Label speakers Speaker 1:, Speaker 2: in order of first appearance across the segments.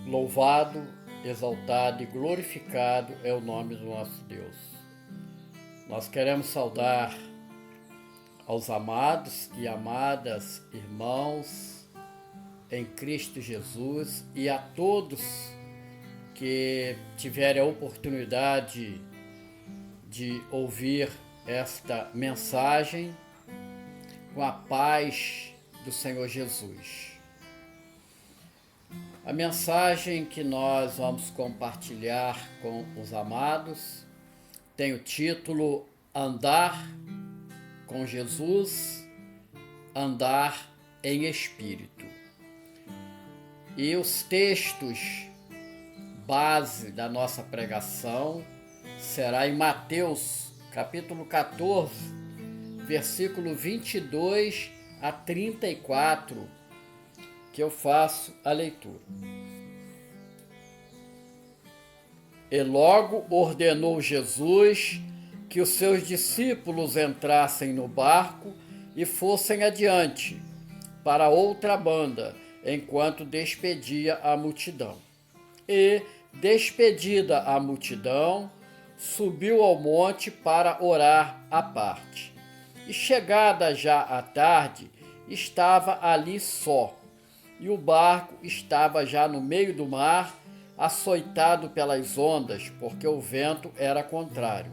Speaker 1: Louvado, exaltado e glorificado é o nome do nosso Deus. Nós queremos saudar aos amados e amadas irmãos em Cristo Jesus e a todos que tiverem a oportunidade de ouvir esta mensagem com a paz do Senhor Jesus. A mensagem que nós vamos compartilhar com os amados tem o título Andar com Jesus, Andar em Espírito. E os textos base da nossa pregação será em Mateus, capítulo 14, versículo 22 a 34, que eu faço a leitura. E logo ordenou Jesus que os seus discípulos entrassem no barco e fossem adiante para outra banda, enquanto despedia a multidão. E, despedida a multidão, subiu ao monte para orar à parte. E chegada já a tarde, estava ali só, e o barco estava já no meio do mar, açoitado pelas ondas, porque o vento era contrário.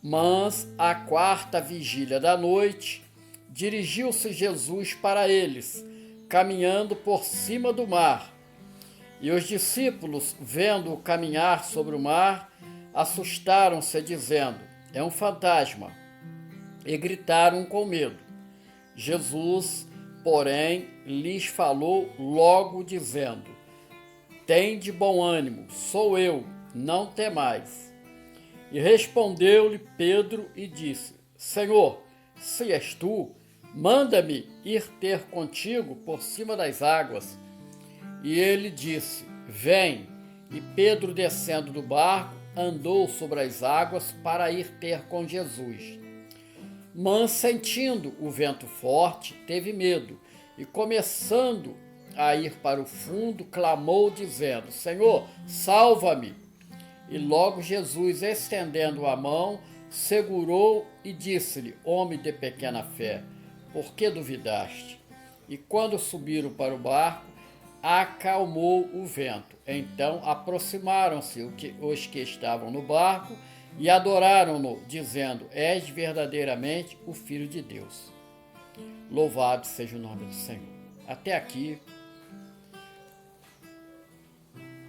Speaker 1: Mas, à quarta vigília da noite, dirigiu-se Jesus para eles, caminhando por cima do mar. E os discípulos, vendo-o caminhar sobre o mar, assustaram-se, dizendo: é um fantasma, e gritaram com medo. Jesus, porém, lhes falou logo, dizendo: tende bom ânimo, sou eu, não temais. E respondeu-lhe Pedro e disse: Senhor, se és tu, manda-me ir ter contigo por cima das águas. E ele disse: vem. E Pedro, descendo do barco, andou sobre as águas para ir ter com Jesus. Mas, sentindo o vento forte, teve medo, e começando a ir para o fundo, clamou, dizendo: Senhor, salva-me! E logo Jesus, estendendo a mão, segurou e disse-lhe: homem de pequena fé, por que duvidaste? E quando subiram para o barco, acalmou o vento. Então aproximaram-se os que estavam no barco e adoraram-no, dizendo: és verdadeiramente o Filho de Deus. Louvado seja o nome do Senhor. Até aqui,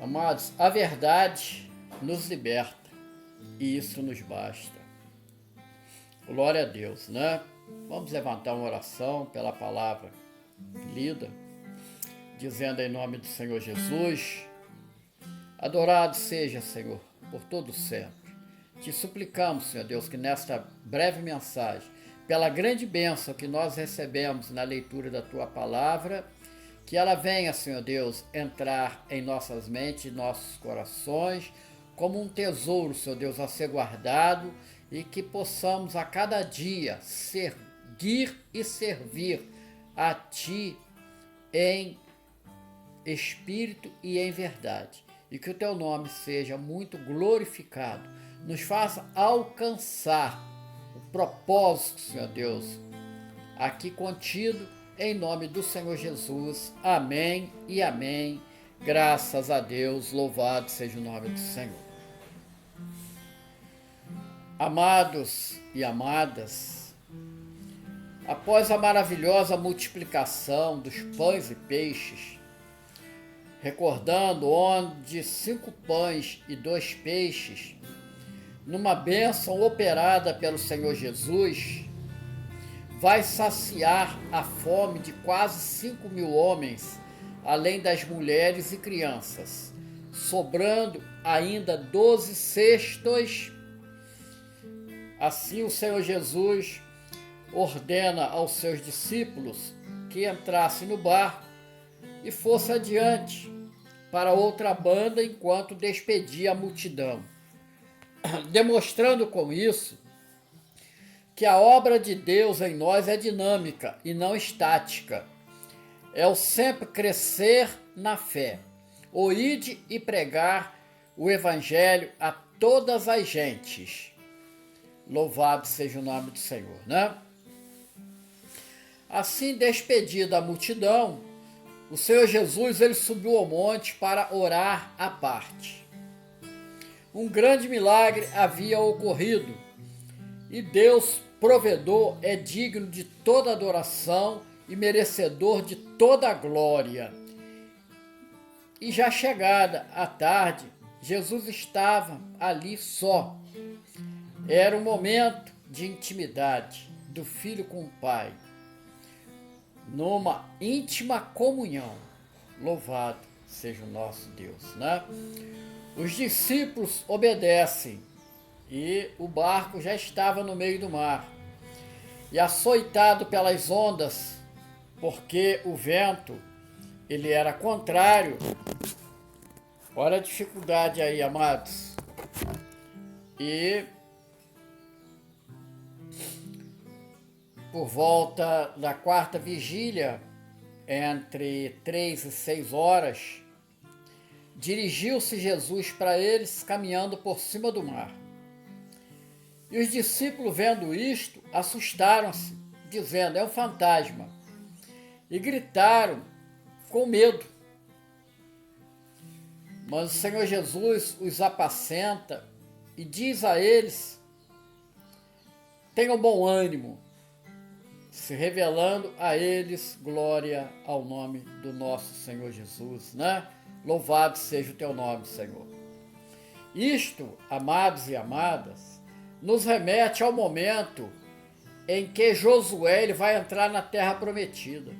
Speaker 1: amados, a verdade nos liberta e isso nos basta. Glória a Deus, né? Vamos levantar uma oração pela palavra lida, dizendo em nome do Senhor Jesus: adorado seja, Senhor, por todo sempre. Te suplicamos, Senhor Deus, que nesta breve mensagem, pela grande bênção que nós recebemos na leitura da Tua palavra, que ela venha, Senhor Deus, entrar em nossas mentes e nossos corações, como um tesouro, Senhor Deus, a ser guardado, e que possamos a cada dia seguir e servir a Ti em espírito e em verdade. E que o Teu nome seja muito glorificado, nos faça alcançar o propósito, Senhor Deus, aqui contido, em nome do Senhor Jesus. Amém e amém. Graças a Deus, louvado seja o nome do Senhor. Amados e amadas, após a maravilhosa multiplicação dos pães e peixes, recordando onde 5 pães e 2 peixes, numa bênção operada pelo Senhor Jesus, vai saciar a fome de quase 5.000 homens, além das mulheres e crianças, sobrando ainda 12 cestos. Assim o Senhor Jesus ordena aos seus discípulos que entrassem no barco e fosse adiante para outra banda enquanto despedia a multidão, demonstrando com isso que a obra de Deus em nós é dinâmica e não estática. É o sempre crescer na fé, Oide e pregar o evangelho a todas as gentes. Louvado seja o nome do Senhor, né? Assim, despedida a multidão, o Senhor Jesus ele subiu ao monte para orar à parte. Um grande milagre havia ocorrido e Deus, provedor, é digno de toda adoração e merecedor de toda a glória. E já chegada a tarde, Jesus estava ali só. Era um momento de intimidade do Filho com o Pai, numa íntima comunhão. Louvado seja o nosso Deus, né? Os discípulos obedecem e o barco já estava no meio do mar e açoitado pelas ondas, porque o vento ele era contrário. Olha a dificuldade aí, amados. E por volta da quarta vigília, entre 3 e 6 horas, dirigiu-se Jesus para eles caminhando por cima do mar. E os discípulos, vendo isto, assustaram-se, dizendo: é um fantasma. E gritaram com medo. Mas o Senhor Jesus os apacenta e diz a eles: tenham bom ânimo, se revelando a eles glória ao nome do nosso Senhor Jesus, né? Louvado seja o teu nome, Senhor. Isto, amados e amadas, nos remete ao momento em que Josué ele vai entrar na terra prometida.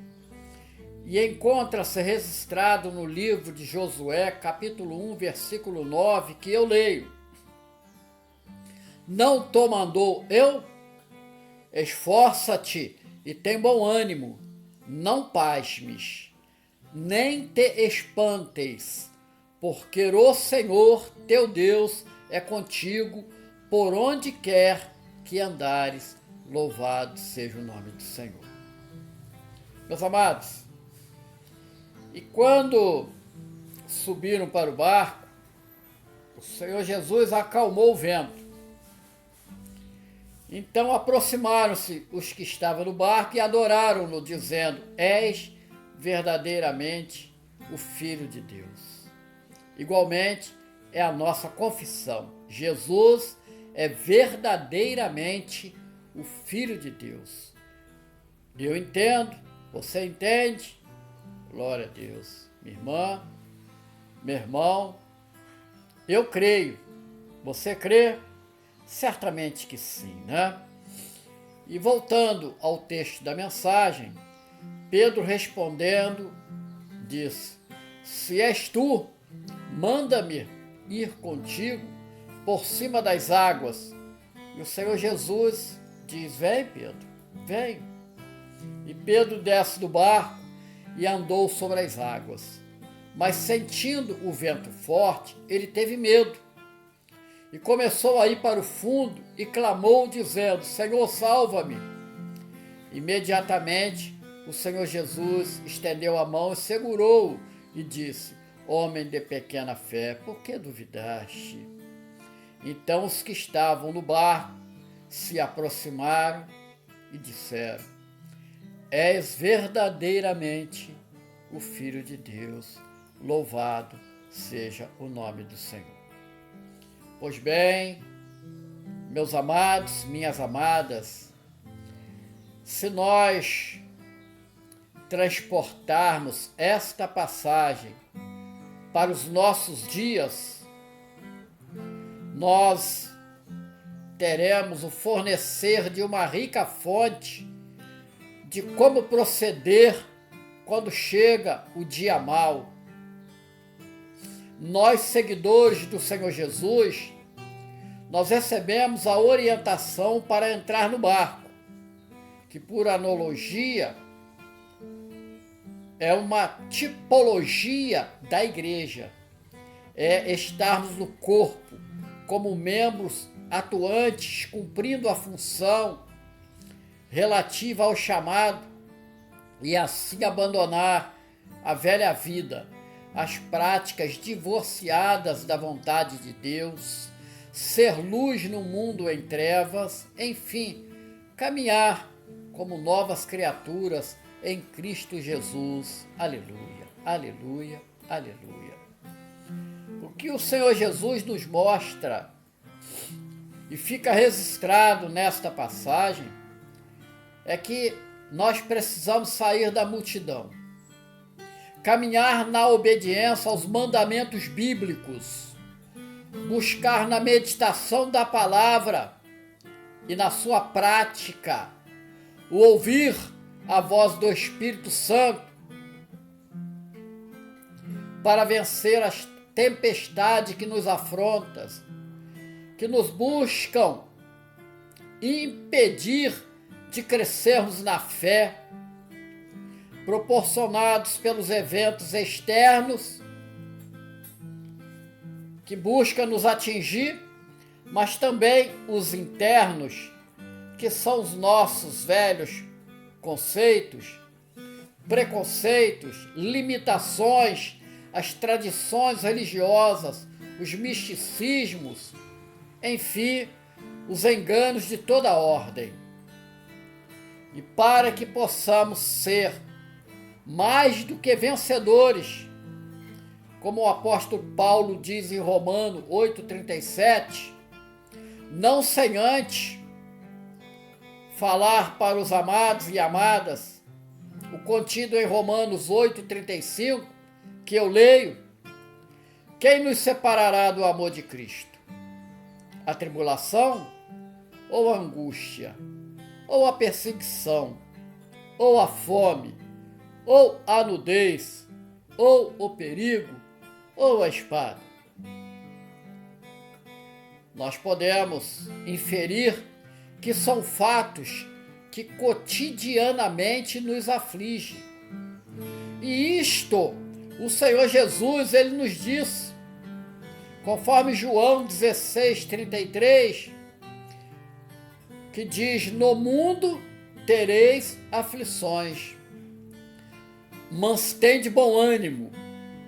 Speaker 1: E encontra-se registrado no livro de Josué, capítulo 1, versículo 9, que eu leio: não te mandou eu? Esforça-te e tem bom ânimo, não pasmes, nem te espantes, porque o Senhor teu Deus é contigo por onde quer que andares. Louvado seja o nome do Senhor. Meus amados, e quando subiram para o barco, o Senhor Jesus acalmou o vento. Então aproximaram-se os que estavam no barco e adoraram-no, dizendo: és verdadeiramente o Filho de Deus. Igualmente é a nossa confissão: Jesus é verdadeiramente o Filho de Deus. Eu entendo, você entende? Glória a Deus. Minha irmã, meu irmão, eu creio. Você crê? Certamente que sim, né? E voltando ao texto da mensagem, Pedro respondendo, disse: se és tu, manda-me ir contigo por cima das águas. E o Senhor Jesus diz: vem, Pedro, vem. E Pedro desce do barco e andou sobre as águas. Mas sentindo o vento forte, ele teve medo. E começou a ir para o fundo e clamou, dizendo: Senhor, salva-me. Imediatamente, o Senhor Jesus estendeu a mão e segurou-o e disse: homem de pequena fé, por que duvidaste? Então os que estavam no barco se aproximaram e disseram: és verdadeiramente o Filho de Deus, louvado seja o nome do Senhor. Pois bem, meus amados, minhas amadas, se nós transportarmos esta passagem para os nossos dias, nós teremos o fornecer de uma rica fonte de como proceder quando chega o dia mau. Nós, seguidores do Senhor Jesus, nós recebemos a orientação para entrar no barco, que por analogia é uma tipologia da igreja, é estarmos no corpo como membros atuantes, cumprindo a função relativa ao chamado e assim abandonar a velha vida, as práticas divorciadas da vontade de Deus, ser luz no mundo em trevas, enfim, caminhar como novas criaturas em Cristo Jesus. Aleluia, aleluia, aleluia. O que o Senhor Jesus nos mostra e fica registrado nesta passagem é que nós precisamos sair da multidão, caminhar na obediência aos mandamentos bíblicos, buscar na meditação da palavra e na sua prática o ouvir a voz do Espírito Santo para vencer as tempestades que nos afrontam, que nos buscam impedir de crescermos na fé, proporcionados pelos eventos externos que buscam nos atingir, mas também os internos, que são os nossos velhos conceitos, preconceitos, limitações, as tradições religiosas, os misticismos, enfim, os enganos de toda ordem. E para que possamos ser mais do que vencedores, como o apóstolo Paulo diz em Romanos 8,37, não sem antes falar para os amados e amadas o contido em Romanos 8,35, que eu leio: quem nos separará do amor de Cristo? A tribulação ou a angústia? Ou a perseguição? Ou a fome? Ou a nudez? Ou o perigo? Ou a espada? Nós podemos inferir que são fatos que cotidianamente nos afligem. E isto, o Senhor Jesus, ele nos diz, conforme João 16:33, que diz: no mundo tereis aflições, mas tende bom ânimo,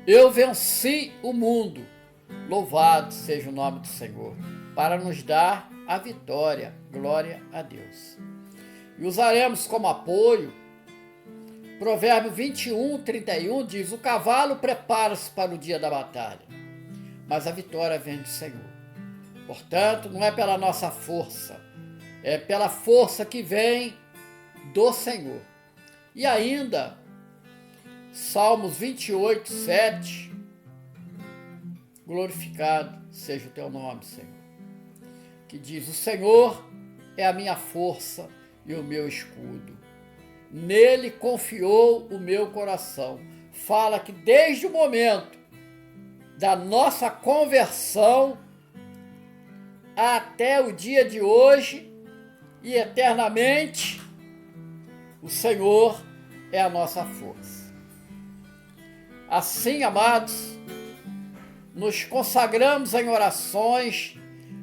Speaker 1: eu venci o mundo. Louvado seja o nome do Senhor, para nos dar a vitória. Glória a Deus. E usaremos como apoio Provérbio 21:31, diz: o cavalo prepara-se para o dia da batalha, mas a vitória vem do Senhor. Portanto, não é pela nossa força, é pela força que vem do Senhor. E ainda, Salmos 28:7, glorificado seja o teu nome, Senhor, que diz: o Senhor é a minha força e o meu escudo, nele confiou o meu coração. Fala que desde o momento da nossa conversão até o dia de hoje e eternamente, o Senhor é a nossa força. Assim, amados, nos consagramos em orações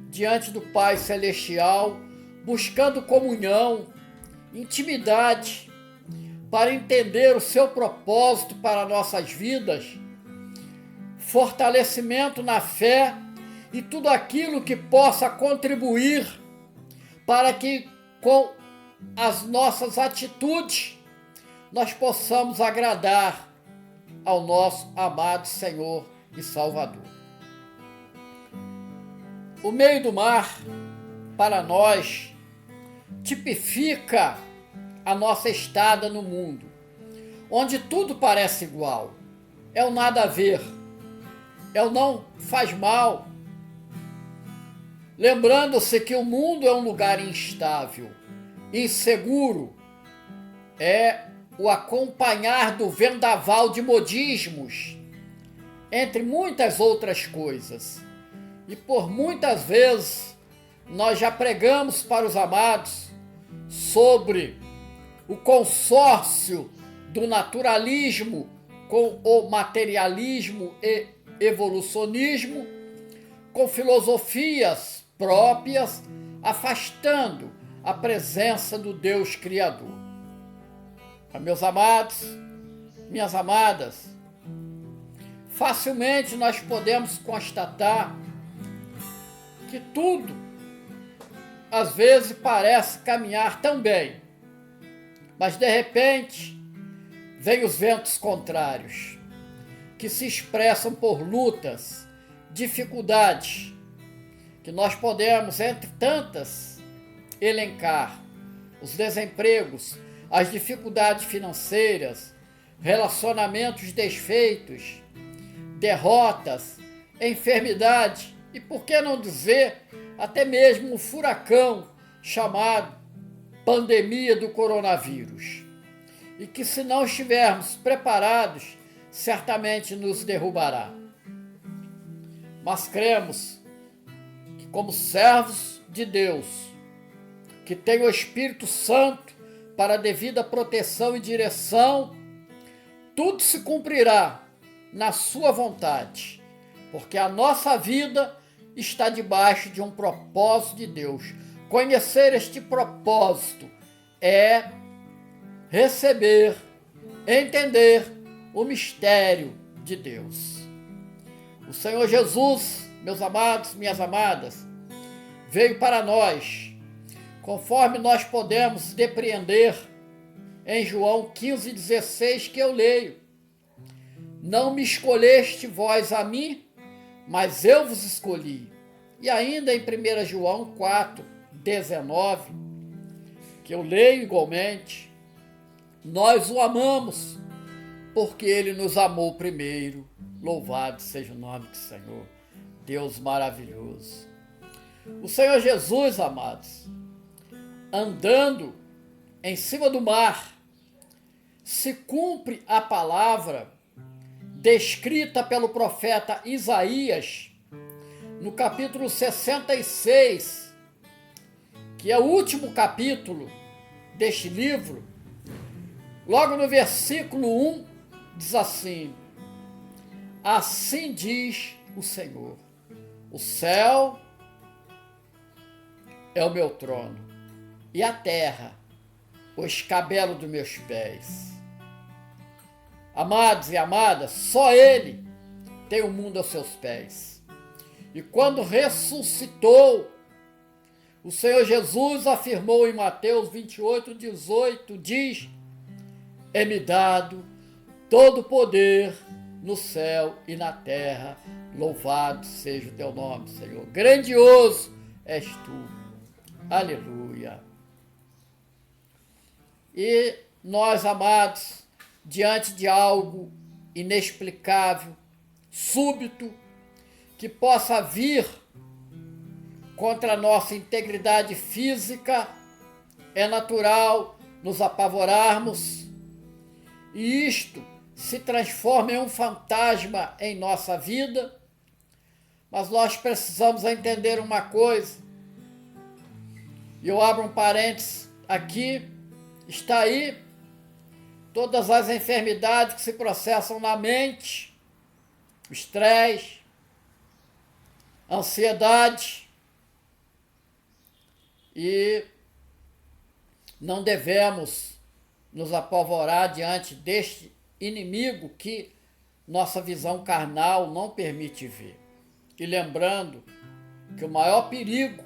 Speaker 1: diante do Pai Celestial, buscando comunhão, intimidade, para entender o seu propósito para nossas vidas, fortalecimento na fé e tudo aquilo que possa contribuir para que, com as nossas atitudes, nós possamos agradar ao nosso amado Senhor e Salvador. O meio do mar, para nós, tipifica a nossa estada no mundo, onde tudo parece igual, é o nada a ver, é o não faz mal. Lembrando-se que o mundo é um lugar instável, inseguro, é o acompanhar do vendaval de modismos, entre muitas outras coisas. E por muitas vezes nós já pregamos para os amados sobre o consórcio do naturalismo com o materialismo e evolucionismo, com filosofias próprias, afastando a presença do Deus Criador. Meus amados, minhas amadas, facilmente nós podemos constatar que tudo, às vezes, parece caminhar tão bem, mas de repente vem os ventos contrários, que se expressam por lutas, dificuldades, que nós podemos, entre tantas, elencar: os desempregos, as dificuldades financeiras, relacionamentos desfeitos, derrotas, enfermidade e, por que não dizer, até mesmo um furacão chamado pandemia do coronavírus. E que, se não estivermos preparados, certamente nos derrubará. Mas cremos que, como servos de Deus, que tem o Espírito Santo para a devida proteção e direção, tudo se cumprirá na sua vontade, porque a nossa vida está debaixo de um propósito de Deus. Conhecer este propósito é receber, entender o mistério de Deus. O Senhor Jesus, meus amados, minhas amadas, veio para nós, conforme nós podemos depreender em João 15,16, que eu leio: não me escolheste vós a mim, mas eu vos escolhi. E ainda em 1 João 4,19, que eu leio igualmente: nós o amamos, porque ele nos amou primeiro. Louvado seja o nome do Senhor, Deus maravilhoso. O Senhor Jesus, amados, andando em cima do mar, se cumpre a palavra descrita pelo profeta Isaías, no capítulo 66, que é o último capítulo deste livro. Logo no versículo 1, diz assim: assim diz o Senhor, o céu é o meu trono, e a terra, o escabelo dos meus pés. Amados e amadas, só Ele tem o mundo aos seus pés. E quando ressuscitou, o Senhor Jesus afirmou em Mateus 28,18, diz: é-me dado todo o poder no céu e na terra, louvado seja o teu nome, Senhor. Grandioso és tu. Aleluia. E nós, amados, diante de algo inexplicável, súbito, que possa vir contra a nossa integridade física, é natural nos apavorarmos, e isto se transforma em um fantasma em nossa vida. Mas nós precisamos entender uma coisa, e eu abro um parênteses aqui: está aí todas as enfermidades que se processam na mente, o estresse, a ansiedade, e não devemos nos apavorar diante deste inimigo que nossa visão carnal não permite ver. E lembrando que o maior perigo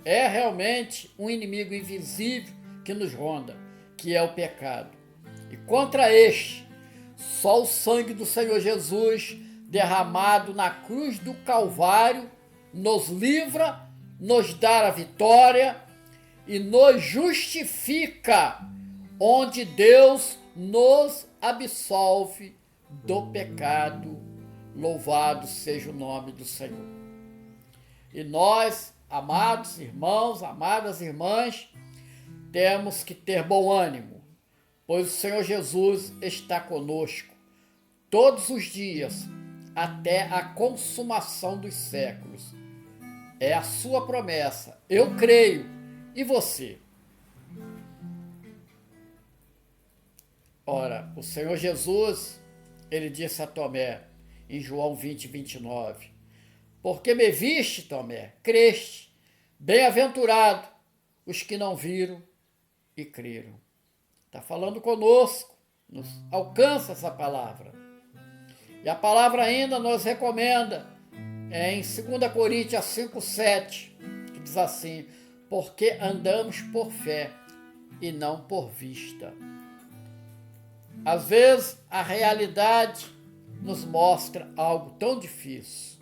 Speaker 1: é realmente um inimigo invisível que nos ronda, que é o pecado. E contra este, só o sangue do Senhor Jesus, derramado na cruz do Calvário, nos livra, nos dá a vitória e nos justifica, onde Deus nos absolve do pecado. Louvado seja o nome do Senhor. E nós, amados irmãos, amadas irmãs, temos que ter bom ânimo, pois o Senhor Jesus está conosco todos os dias, até a consumação dos séculos. É a sua promessa. Eu creio. E você? Ora, o Senhor Jesus, ele disse a Tomé, em João 20:29, porque me viste, Tomé, creste. Bem-aventurado os que não viram e creram. Está falando conosco, nos alcança essa palavra. E a palavra ainda nos recomenda em 2 Coríntios 5,7, que diz assim: porque andamos por fé e não por vista. Às vezes a realidade nos mostra algo tão difícil,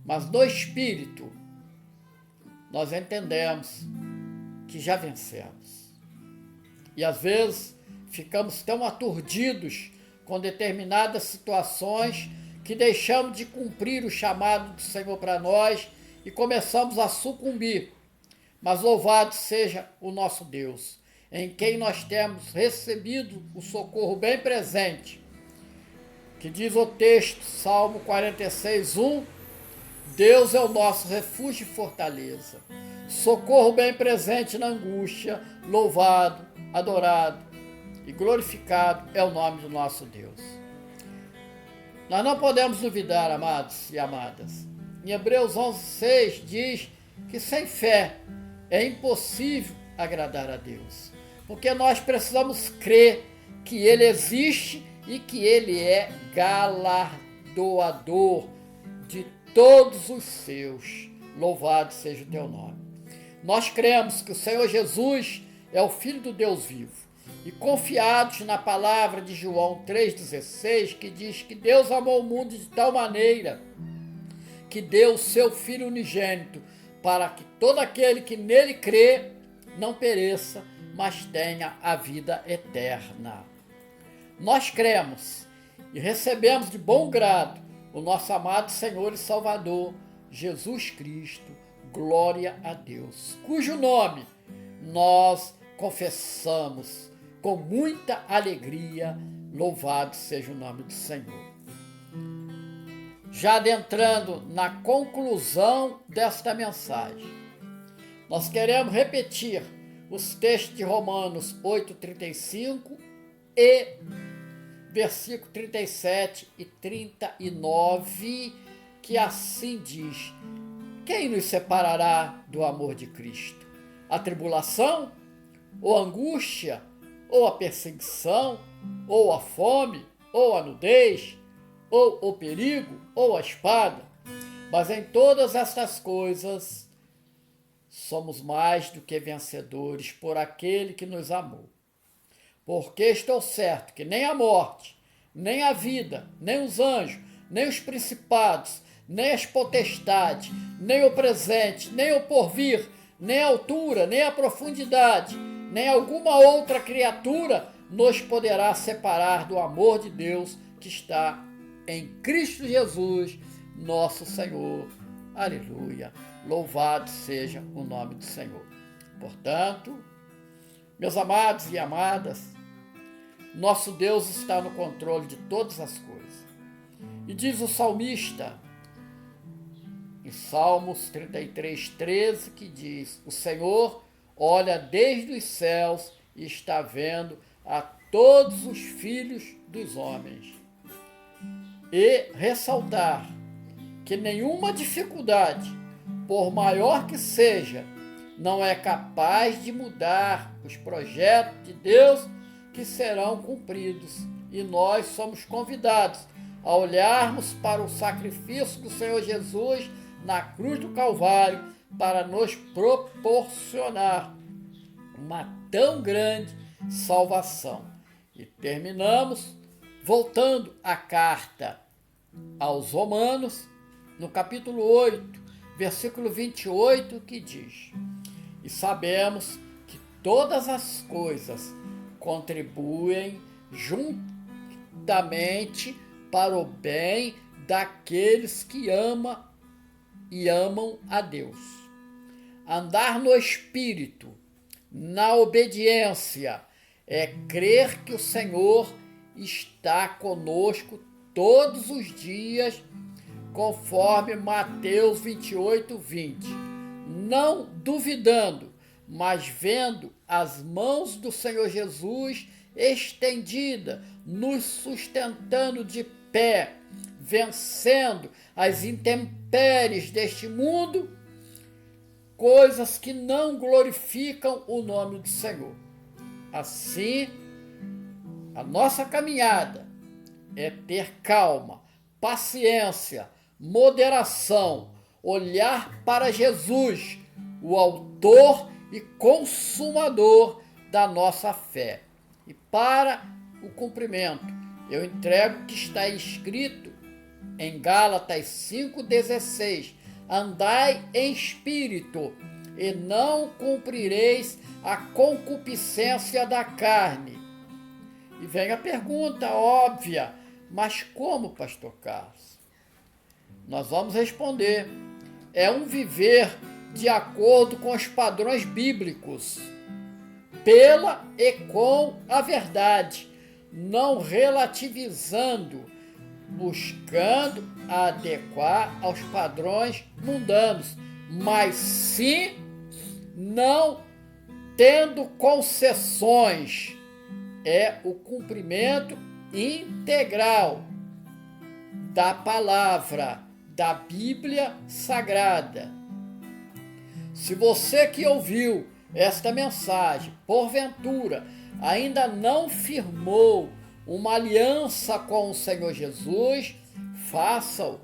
Speaker 1: mas no Espírito nós entendemos que já vencemos. E às vezes ficamos tão aturdidos com determinadas situações que deixamos de cumprir o chamado do Senhor para nós e começamos a sucumbir. Mas louvado seja o nosso Deus, em quem nós temos recebido o socorro bem presente, que diz o texto, Salmo 46:1, Deus é o nosso refúgio e fortaleza, socorro bem presente na angústia, louvado, adorado e glorificado é o nome do nosso Deus. Nós não podemos duvidar, amados e amadas. Em Hebreus 11:6 diz que sem fé é impossível agradar a Deus, porque nós precisamos crer que Ele existe e que Ele é galardoador de todos os seus. Louvado seja o teu nome. Nós cremos que o Senhor Jesus é o Filho do Deus vivo e confiados na palavra de João 3,16, que diz que Deus amou o mundo de tal maneira que deu o seu Filho unigênito para que todo aquele que nele crê não pereça, mas tenha a vida eterna. Nós cremos e recebemos de bom grado o nosso amado Senhor e Salvador, Jesus Cristo, glória a Deus, cujo nome nós confessamos com muita alegria, louvado seja o nome do Senhor. Já adentrando na conclusão desta mensagem, nós queremos repetir os textos de Romanos 8,35 e versículo 37 e 39, que assim diz: quem nos separará do amor de Cristo? A tribulação, ou a angústia, ou a perseguição, ou a fome, ou a nudez, ou o perigo, ou a espada? Mas em todas estas coisas somos mais do que vencedores por aquele que nos amou. Porque estou certo que nem a morte, nem a vida, nem os anjos, nem os principados, nem as potestades, nem o presente, nem o porvir, nem a altura, nem a profundidade, nem alguma outra criatura nos poderá separar do amor de Deus que está em Cristo Jesus, nosso Senhor. Aleluia. Louvado seja o nome do Senhor. Portanto, meus amados e amadas, nosso Deus está no controle de todas as coisas. E diz o salmista, em Salmos 33:13, que diz: o Senhor olha desde os céus e está vendo a todos os filhos dos homens. E ressaltar que nenhuma dificuldade, por maior que seja, não é capaz de mudar os projetos de Deus que serão cumpridos. E nós somos convidados a olharmos para o sacrifício do Senhor Jesus na cruz do Calvário para nos proporcionar uma tão grande salvação. E terminamos voltando à carta aos Romanos, no capítulo 8, versículo 28, que diz: e sabemos que todas as coisas contribuem juntamente para o bem daqueles que amam a Deus. Andar no Espírito, na obediência, é crer que o Senhor está conosco todos os dias, conforme Mateus 28:20. Não duvidando, mas vendo as mãos do Senhor Jesus estendida, nos sustentando de pé, vencendo as intempéries deste mundo, coisas que não glorificam o nome do Senhor. Assim, a nossa caminhada é ter calma, paciência, moderação, olhar para Jesus, o autor e consumador da nossa fé. E para o cumprimento, eu entrego o que está escrito em Gálatas 5,16: andai em espírito, e não cumprireis a concupiscência da carne. E vem a pergunta óbvia: mas como, pastor Carlos? Nós vamos responder: é um viver de acordo com os padrões bíblicos, pela e com a verdade, não relativizando, buscando adequar aos padrões mundanos, mas sim não tendo concessões. É o cumprimento integral da palavra, da Bíblia Sagrada. Se você que ouviu esta mensagem, porventura, ainda não firmou uma aliança com o Senhor Jesus, faça-o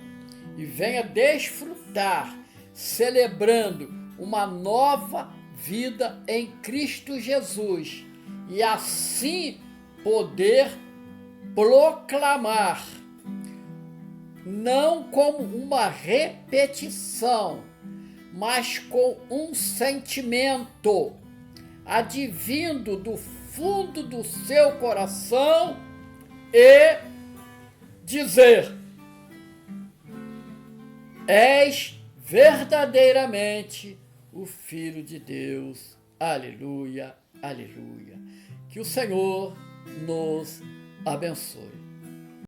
Speaker 1: e venha desfrutar, celebrando uma nova vida em Cristo Jesus, e assim poder proclamar, não como uma repetição, mas com um sentimento advindo do fundo do seu coração, e dizer: és verdadeiramente o Filho de Deus. Aleluia, aleluia. Que o Senhor nos abençoe.